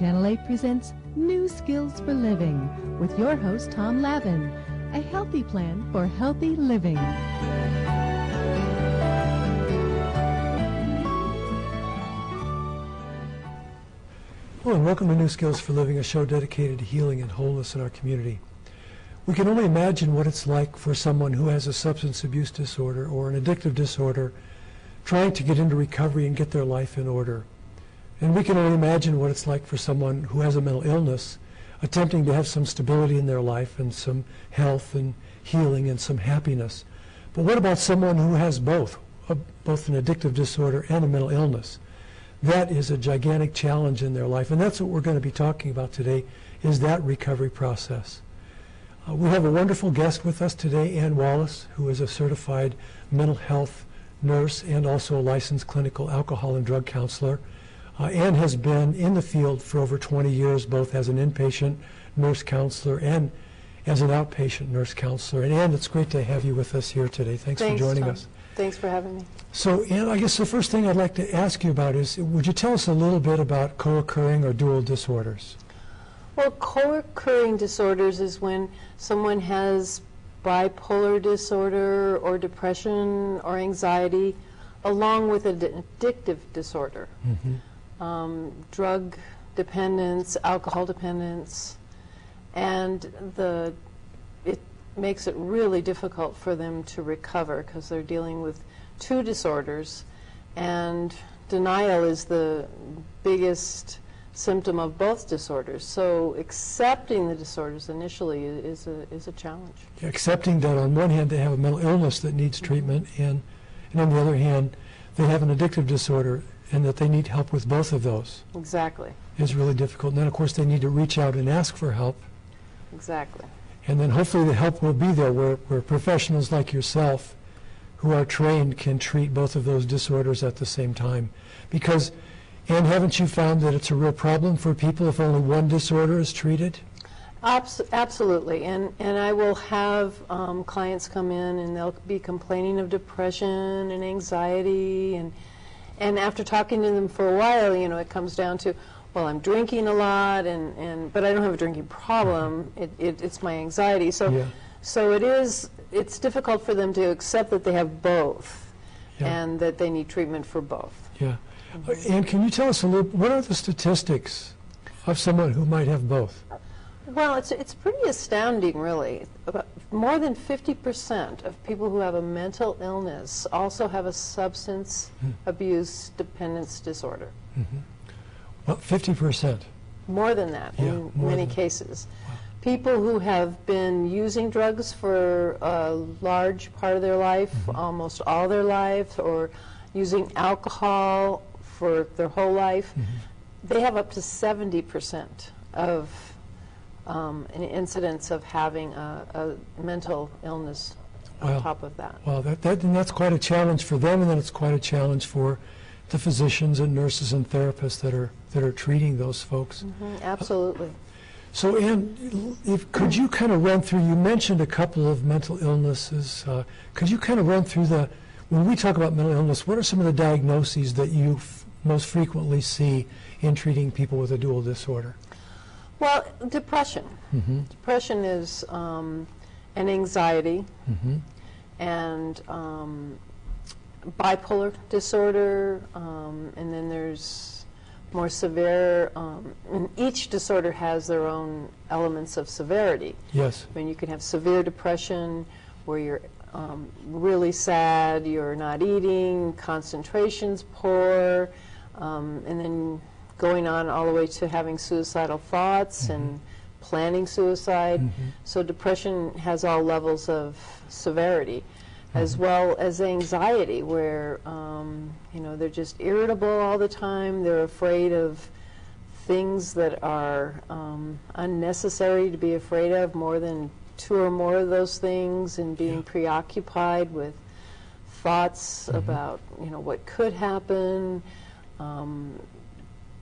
Channel 8 presents New Skills for Living with your host, Tom Lavin, a healthy plan for healthy living. Hello and welcome to New Skills for Living, a show dedicated to healing and wholeness in our community. We can only imagine what it's like for someone who has a substance abuse disorder or an addictive disorder trying to get into recovery and get their life in order. And we can only imagine what it's like for someone who has a mental illness attempting to have some stability in their life and some health and healing and some happiness. But what about someone who has both an addictive disorder and a mental illness? That is a gigantic challenge in their life, and that's what we're going to be talking about today, is that recovery process. We have a wonderful guest with us today, Ann Wallace, who is a certified mental health nurse and also a licensed clinical alcohol and drug counselor. Ann has been in the field for over 20 years, both as an inpatient nurse counselor and as an outpatient nurse counselor. And Ann, it's great to have you with us here today. Thanks for joining us. Thanks for having me. So, Ann, I guess the first thing I'd like to ask you about is, would you tell us a little bit about co-occurring or dual disorders? Well, co-occurring disorders is when someone has bipolar disorder or depression or anxiety along with an addictive disorder. Mm-hmm. Drug dependence, alcohol dependence, and it makes it really difficult for them to recover because they're dealing with two disorders, and denial is the biggest symptom of both disorders. So accepting the disorders initially is a challenge. Yeah, accepting that on one hand they have a mental illness that needs treatment, and on the other hand they have an addictive disorder and that they need help with both of those. Exactly. Is really difficult. And then of course they need to reach out and ask for help. Exactly. And then hopefully the help will be there where professionals like yourself who are trained can treat both of those disorders at the same time. Because, Ann, haven't you found that it's a real problem for people if only one disorder is treated? Absolutely, and I will have clients come in and they'll be complaining of depression and anxiety, and after talking to them for a while, you know, it comes down to, well, I'm drinking a lot, but I don't have a drinking problem. It's my anxiety. So, yeah. So it's difficult for them to accept that they have both, yeah, and that they need treatment for both. Yeah. And can you tell us a little, what are the statistics of someone who might have both? Well, it's pretty astounding, really. About more than 50% of people who have a mental illness also have a substance abuse dependence disorder. Mm-hmm. Well, 50%. More than that, yeah, in many cases. Wow. People who have been using drugs for a large part of their life, almost all their life, or using alcohol for their whole life, they have up to 70% of an incidence of having a mental illness on top of that. Well, that's quite a challenge for them, and then it's quite a challenge for the physicians and nurses and therapists that are treating those folks. Absolutely. So, Ann, could you kind of run through, you mentioned a couple of mental illnesses. Could you kind of run through when we talk about mental illness, what are some of the diagnoses that you most frequently see in treating people with a dual disorder? Well, depression. Depression is an anxiety, and bipolar disorder, and then there's more severe, and each disorder has their own elements of severity. Yes. I mean, you can have severe depression where you're really sad, you're not eating, concentration's poor, and then going on all the way to having suicidal thoughts and planning suicide. So depression has all levels of severity, as well as anxiety, where you know, they're just irritable all the time. They're afraid of things that are unnecessary to be afraid of, more than two or more of those things, and being preoccupied with thoughts about, you know, what could happen.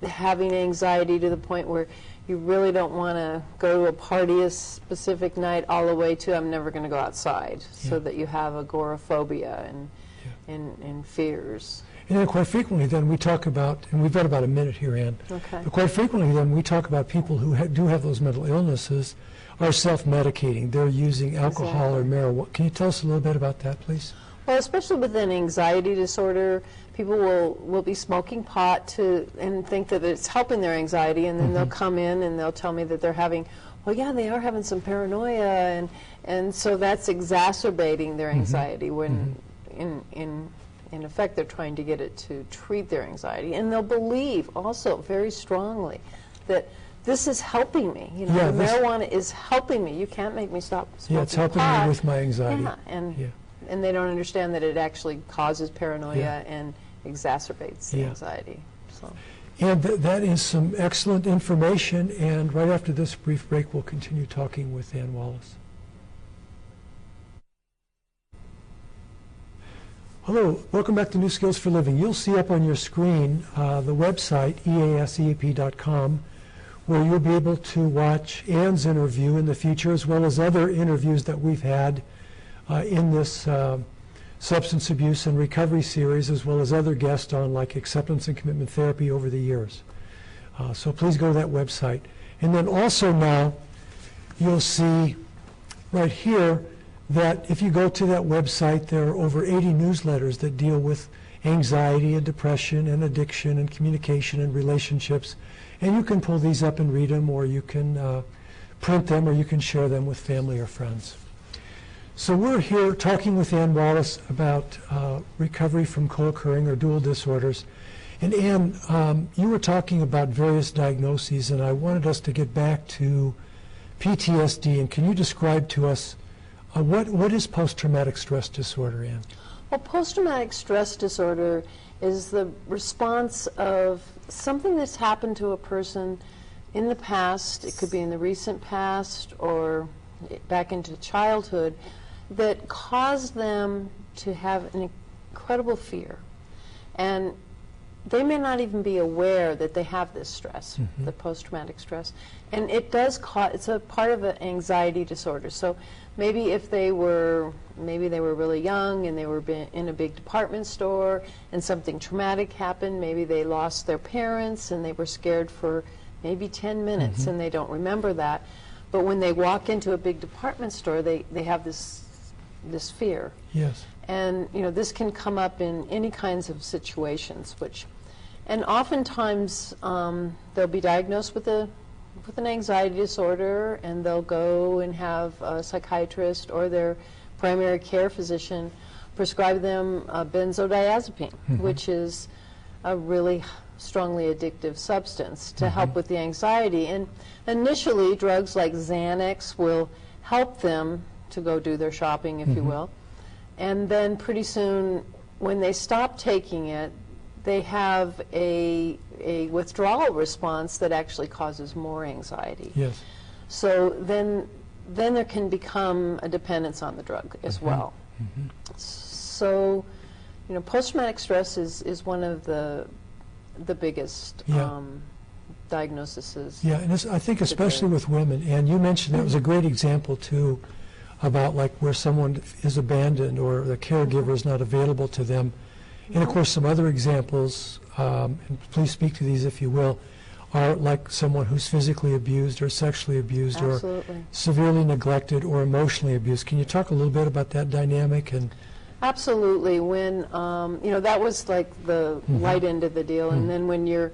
Having anxiety to the point where you really don't want to go to a party a specific night, all the way to I'm never going to go outside, so that you have agoraphobia, and fears. And then quite frequently then we talk about, and we've got about a minute here, Ann, Okay. but quite frequently then we talk about people who do have those mental illnesses are self-medicating. They're using alcohol or marijuana. Can you tell us a little bit about that, please? Well, especially with an anxiety disorder, people will be smoking pot and think that it's helping their anxiety, and then they'll come in and they'll tell me that they're having, well, yeah, they are having some paranoia, and so that's exacerbating their anxiety when in effect they're trying to get it to treat their anxiety. And they'll believe also very strongly that this is helping me. You know, the marijuana is helping me. You can't make me stop smoking Yeah, it's helping pot. me with my anxiety. Yeah, and they don't understand that it actually causes paranoia and exacerbates the anxiety. So. And that is some excellent information, and right after this brief break we'll continue talking with Ann Wallace. Hello, welcome back to New Skills for Living. You'll see up on your screen the website, easeap.com, where you'll be able to watch Ann's interview in the future, as well as other interviews that we've had in this substance abuse and recovery series, as well as other guests on like acceptance and commitment therapy over the years. So please go to that website. And then also now, you'll see right here that if you go to that website, there are over 80 newsletters that deal with anxiety and depression and addiction and communication and relationships. And you can pull these up and read them, or you can print them, or you can share them with family or friends. So we're here talking with Ann Wallace about recovery from co-occurring or dual disorders. And Ann, you were talking about various diagnoses, and I wanted us to get back to PTSD. And can you describe to us what is post-traumatic stress disorder, Ann? Well, post-traumatic stress disorder is the response of something that's happened to a person in the past. It could be in the recent past or back into childhood, that caused them to have an incredible fear. And they may not even be aware that they have this stress, the post-traumatic stress. And it does cause, it's a part of an anxiety disorder. So maybe if they were really young and they were in a big department store and something traumatic happened, maybe they lost their parents and they were scared for maybe 10 minutes and they don't remember that. But when they walk into a big department store, they have this fear. Yes. And you know, this can come up in any kinds of situations, and oftentimes they'll be diagnosed with an anxiety disorder, and they'll go and have a psychiatrist or their primary care physician prescribe them benzodiazepine, which is a really strongly addictive substance to help with the anxiety. And initially, drugs like Xanax will help them to go do their shopping, if you will. And then pretty soon, when they stop taking it, they have a withdrawal response that actually causes more anxiety. Yes. So then there can become a dependence on the drug as well. So, you know, post-traumatic stress is one of the biggest diagnoses. Yeah, and I think especially with women, and you mentioned that was a great example too, about like where someone is abandoned or the caregiver is not available to them. And of course some other examples, and please speak to these if you will, are like someone who's physically abused or sexually abused or severely neglected or emotionally abused. Can you talk a little bit about that dynamic? And absolutely. When you know, that was like the light end of the deal, and then when you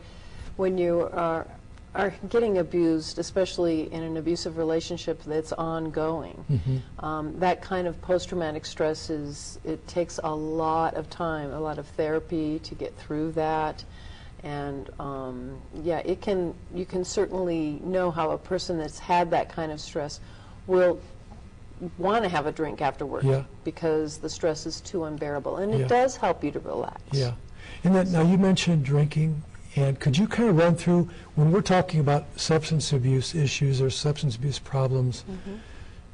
are getting abused, especially in an abusive relationship that's ongoing, that kind of post-traumatic stress it takes a lot of time, a lot of therapy to get through that. And yeah, you can certainly know how a person that's had that kind of stress will want to have a drink after work because the stress is too unbearable, and it does help you to relax. Yeah. And then, now you mentioned drinking, and could you kind of run through, when we're talking about substance abuse issues or substance abuse problems,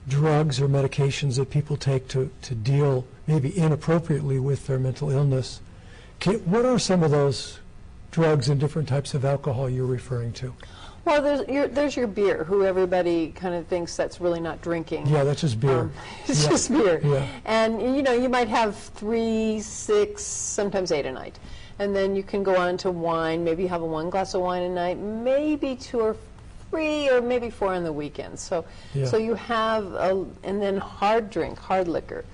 drugs or medications that people take to deal maybe inappropriately with their mental illness, what are some of those drugs and different types of alcohol you're referring to? Well, there's your beer, who everybody kind of thinks that's really not drinking. Yeah, that's just beer. It's just beer. Yeah. And, you know, you might have 3, 6, sometimes 8 a night. And then you can go on to wine. Maybe you have one glass of wine a night, maybe 2 or 3, or maybe 4 on the weekend. So you have, and then hard liquor.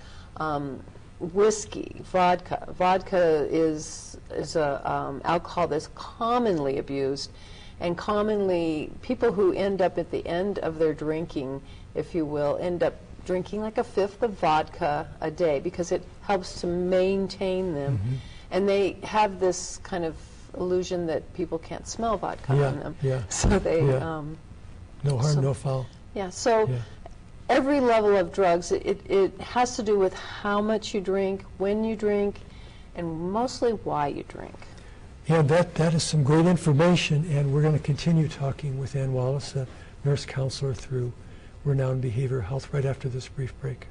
Whiskey, vodka. Vodka is a alcohol that's commonly abused, and commonly people who end up at the end of their drinking, if you will, end up drinking like a 1/5 of vodka a day because it helps to maintain them. Mm-hmm. And they have this kind of illusion that people can't smell vodka on them. Yeah. So they no harm, no foul. Yeah. So. Yeah. Every level of drugs, it has to do with how much you drink, when you drink, and mostly why you drink. Yeah, that is some great information, and we're going to continue talking with Ann Wallace, a nurse counselor through Renowned Behavioral Health, right after this brief break.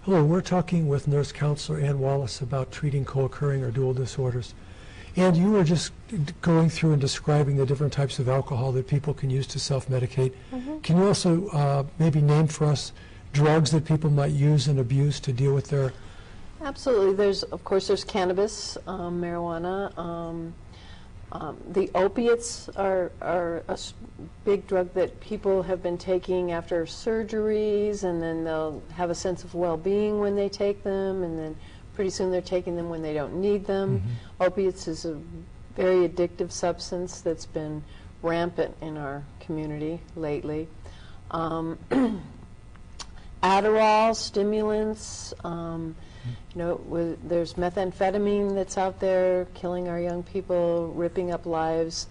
Hello, we're talking with nurse counselor Ann Wallace about treating co-occurring or dual disorders. And you were just going through and describing the different types of alcohol that people can use to self-medicate. Mm-hmm. Can you also maybe name for us drugs that people might use and abuse to deal with their... Absolutely. Of course, there's cannabis, marijuana. The opiates are a big drug that people have been taking after surgeries, and then they'll have a sense of well-being when they take them, and then pretty soon they're taking them when they don't need them. Mm-hmm. Opiates is a very addictive substance that's been rampant in our community lately. Adderall, stimulants, there's methamphetamine that's out there killing our young people, ripping up lives.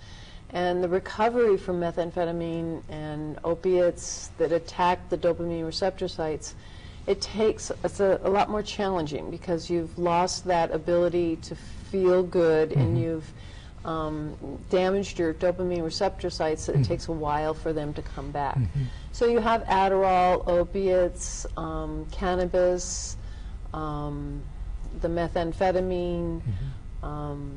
And the recovery from methamphetamine and opiates that attack the dopamine receptor sites, it's a lot more challenging because you've lost that ability to feel good, mm-hmm. and you've damaged your dopamine receptor sites, so it takes a while for them to come back. Mm-hmm. So you have Adderall, opiates, cannabis, the methamphetamine. Mm-hmm.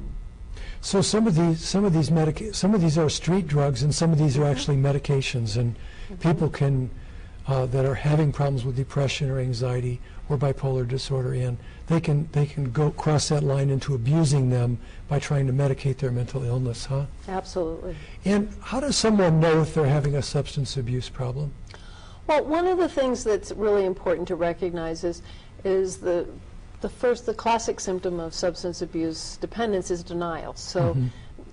So some of these are street drugs, and some of these are actually medications, and people can that are having problems with depression or anxiety or bipolar disorder, and they can go cross that line into abusing them by trying to medicate their mental illness, huh? Absolutely. And how does someone know if they're having a substance abuse problem? Well, one of the things that's really important to recognize is the classic symptom of substance abuse dependence is denial. So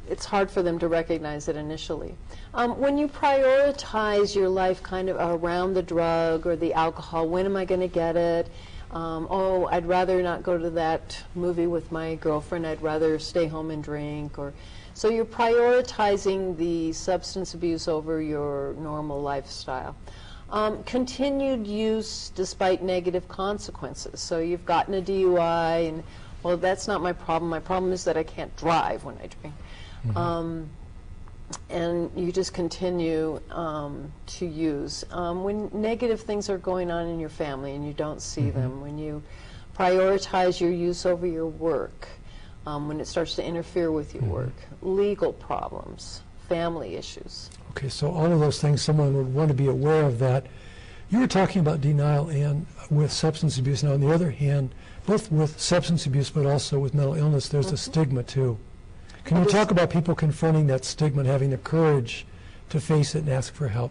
it's hard for them to recognize it initially. When you prioritize your life kind of around the drug or the alcohol, when am I going to get it? I'd rather not go to that movie with my girlfriend. I'd rather stay home and drink. So you're prioritizing the substance abuse over your normal lifestyle. Continued use despite negative consequences. So you've gotten a DUI, and, well, that's not my problem. My problem is that I can't drive when I drink. Mm-hmm. And you just continue to use. When negative things are going on in your family and you don't see them, when you prioritize your use over your work, when it starts to interfere with your work, legal problems, family issues. Okay, so all of those things, someone would want to be aware of that. You were talking about denial and with substance abuse. Now, on the other hand, both with substance abuse but also with mental illness, there's a stigma too. Can you talk about people confronting that stigma and having the courage to face it and ask for help?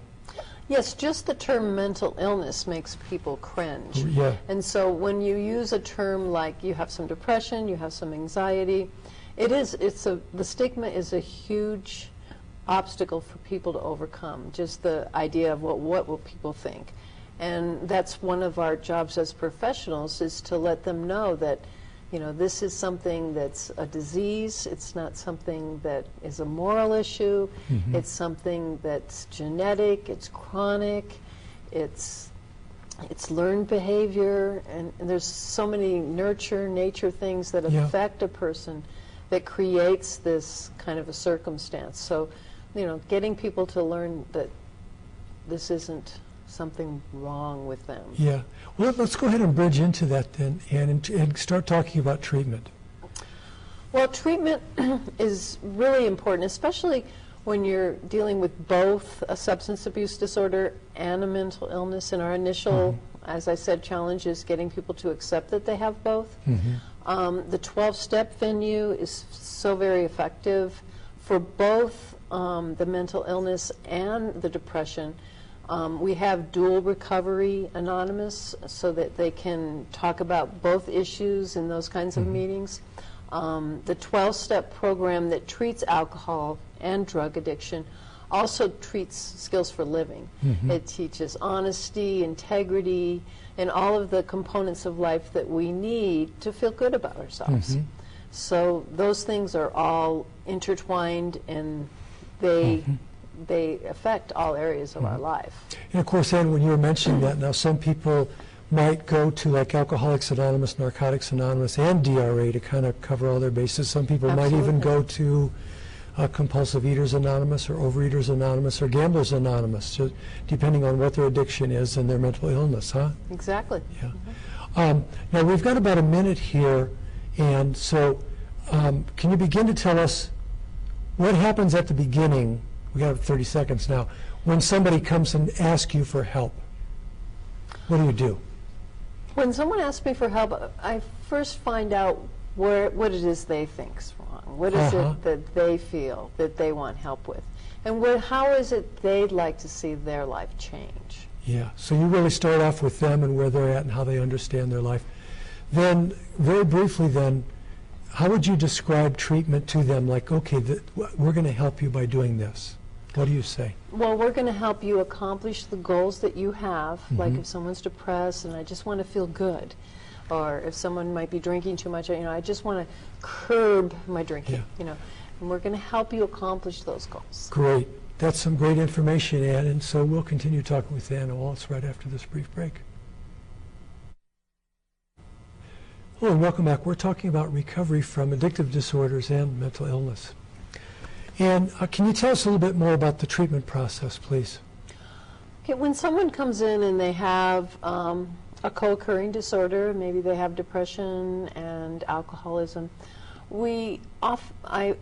Yes, just the term mental illness makes people cringe. Yeah. And so when you use a term like you have some depression, you have some anxiety, the stigma is a huge obstacle for people to overcome, just the idea of what will people think. And that's one of our jobs as professionals, is to let them know that this is something that's a disease. It's not something that is a moral issue. It's something that's genetic, it's chronic, it's learned behavior, and there's so many nature things that affect a person that creates this kind of a circumstance. So, getting people to learn that this isn't something wrong with them. Yeah. Well, let's go ahead and bridge into that then and start talking about treatment. Well, treatment is really important, especially when you're dealing with both a substance abuse disorder and a mental illness. And our initial, as I said, challenge is getting people to accept that they have both. The 12-step venue is so very effective for both the mental illness and the depression. We have dual recovery anonymous so that they can talk about both issues in those kinds of meetings. The 12-step program that treats alcohol and drug addiction also treats skills for living. It teaches honesty, integrity, and all of the components of life that we need to feel good about ourselves. So those things are all intertwined, and they affect all areas of our life. And of course, Ann, when you were mentioning that, now some people might go to like Alcoholics Anonymous, Narcotics Anonymous, and DRA to kind of cover all their bases. Some people might even go to Compulsive Eaters Anonymous or Overeaters Anonymous or Gamblers Anonymous, so depending on what their addiction is and their mental illness, huh? Exactly. Yeah. Now we've got about a minute here, and so can you begin to tell us what happens at the beginning? We got 30 seconds now. When somebody comes and asks you for help, what do? When someone asks me for help, I first find out what it is they think's wrong. What is it that they feel that they want help with? And how is it they'd like to see their life change? Yeah, so you really start off with them and where they're at and how they understand their life. Then, very briefly then, how would you describe treatment to them? Like, okay, we're going to help you by doing this. What do you say? Well, we're going to help you accomplish the goals that you have. Like if someone's depressed and I just want to feel good, or if someone might be drinking too much, I just want to curb my drinking, and we're going to help you accomplish those goals. Great. That's some great information, Ann, and so we'll continue talking with Ann Wallace right after this brief break. Hello and welcome back. We're talking about recovery from addictive disorders and mental illness. And can you tell us a little bit more about the treatment process, please? Okay, when someone comes in and they have a co-occurring disorder, maybe they have depression and alcoholism, I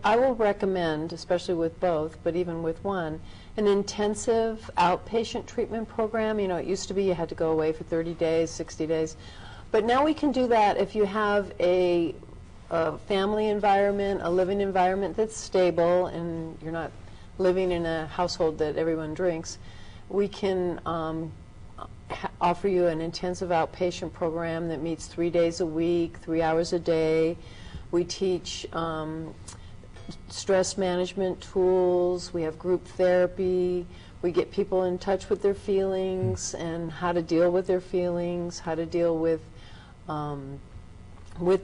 will recommend, especially with both, but even with one, an intensive outpatient treatment program. It used to be you had to go away for 30 days, 60 days, but now we can do that if you have a family environment, a living environment that's stable, and you're not living in a household that everyone drinks. We can offer you an intensive outpatient program that meets 3 days a week, 3 hours a day. We teach stress management tools. We have group therapy. We get people in touch with their feelings and how to deal with their feelings, how to deal with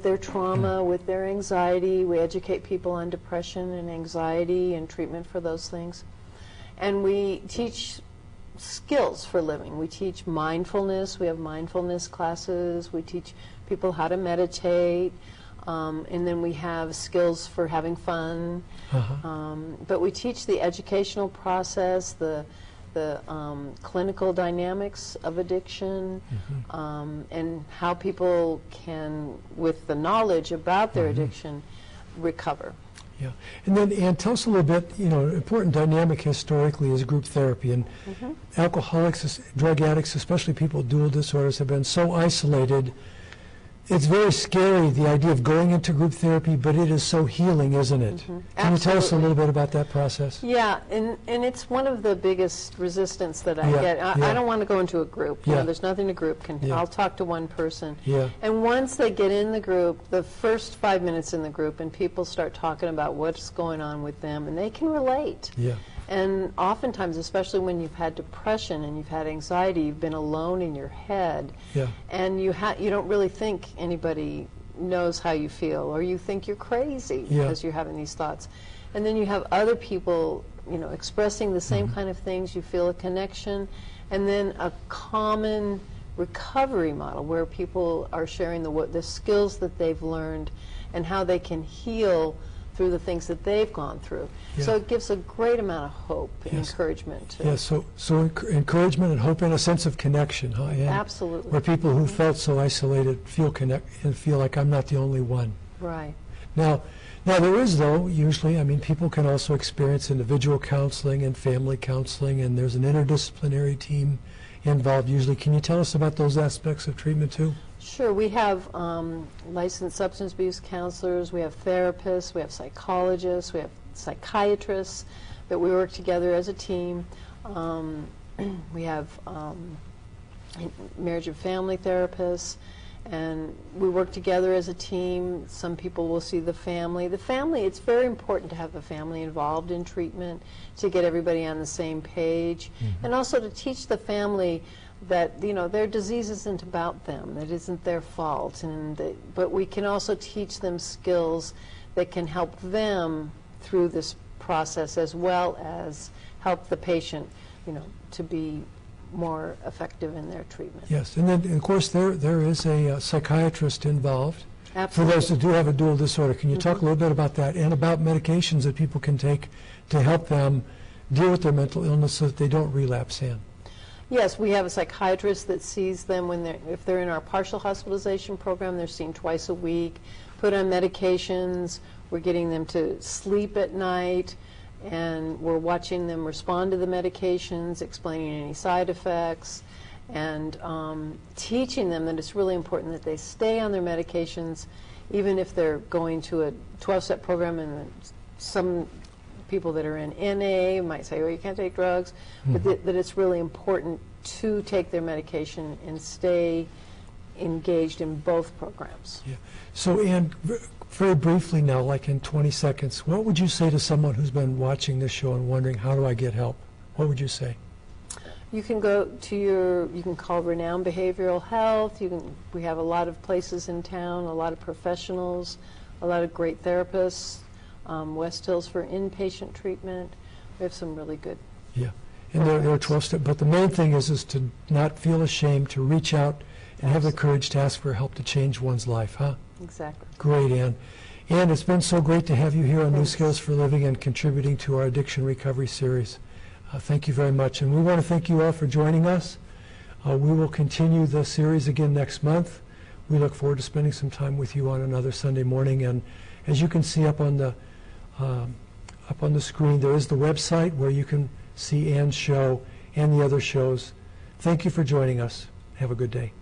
their trauma, with their anxiety. We educate people on depression and anxiety and treatment for those things. And we teach skills for living. We teach mindfulness. We have mindfulness classes. We teach people how to meditate. And then we have skills for having fun. But we teach the educational process, the clinical dynamics of addiction, and how people can, with the knowledge about their addiction, recover. Yeah, and then Ann, tell us a little bit, an important dynamic historically is group therapy, and alcoholics, drug addicts, especially people with dual disorders, have been so isolated. It's very scary, the idea of going into group therapy, but it is so healing, isn't it? Can you tell us a little bit about that process? Yeah, and it's one of the biggest resistance that I get. I don't want to go into a group. There's nothing a group can. I'll talk to one person. And once they get in the group, the first 5 minutes in the group, and people start talking about what's going on with them, and they can relate. And oftentimes, especially when you've had depression and you've had anxiety, you've been alone in your head, and you don't really think anybody knows how you feel, or you think you're crazy because you're having these thoughts. And then you have other people, expressing the same kind of things. You feel a connection, and then a common recovery model where people are sharing the skills that they've learned and how they can heal through the things that they've gone through. So it gives a great amount of hope and encouragement. So encouragement and hope and a sense of connection, huh? Absolutely. Where people who felt so isolated feel like I'm not the only one. Right. Now there is, though, usually, I mean, people can also experience individual counseling and family counseling, and there's an interdisciplinary team involved usually. Can you tell us about those aspects of treatment, too? Sure. We have licensed substance abuse counselors, we have therapists, we have psychologists, we have psychiatrists, that we work together as a team. We have marriage and family therapists, and we work together as a team. Some people will see the family. The family, it's very important to have the family involved in treatment to get everybody on the same page, and also to teach the family that, you know, their disease isn't about them, it isn't their fault, but we can also teach them skills that can help them through this process, as well as help the patient, you know, to be more effective in their treatment. Yes, and then, of course, there is a psychiatrist involved. Absolutely. For those that do have a dual disorder. Can you talk a little bit about that, and about medications that people can take to help them deal with their mental illness so that they don't relapse in? Yes, we have a psychiatrist that sees them when if they're in our partial hospitalization program. They're seen twice a week, put on medications. We're getting them to sleep at night, and we're watching them respond to the medications, explaining any side effects, and teaching them that it's really important that they stay on their medications, even if they're going to a 12-step program. And some people that are in NA might say, well, you can't take drugs, but that it's really important to take their medication and stay engaged in both programs. Yeah. So, Ann, very briefly now, like in 20 seconds, what would you say to someone who's been watching this show and wondering, how do I get help? What would you say? You can go to you can call Renown Behavioral Health. We have a lot of places in town, a lot of professionals, a lot of great therapists. West Hills for inpatient treatment. We have some really good. Yeah, and there are 12 steps, but the main thing is to not feel ashamed, to reach out and have the courage to ask for help to change one's life, huh? Exactly. Great, Ann. Ann, it's been so great to have you here on New Skills for Living and contributing to our addiction recovery series. Thank you very much, and we want to thank you all for joining us. We will continue the series again next month. We look forward to spending some time with you on another Sunday morning, and as you can see up on the screen, there is the website where you can see Ann's show and the other shows. Thank you for joining us. Have a good day.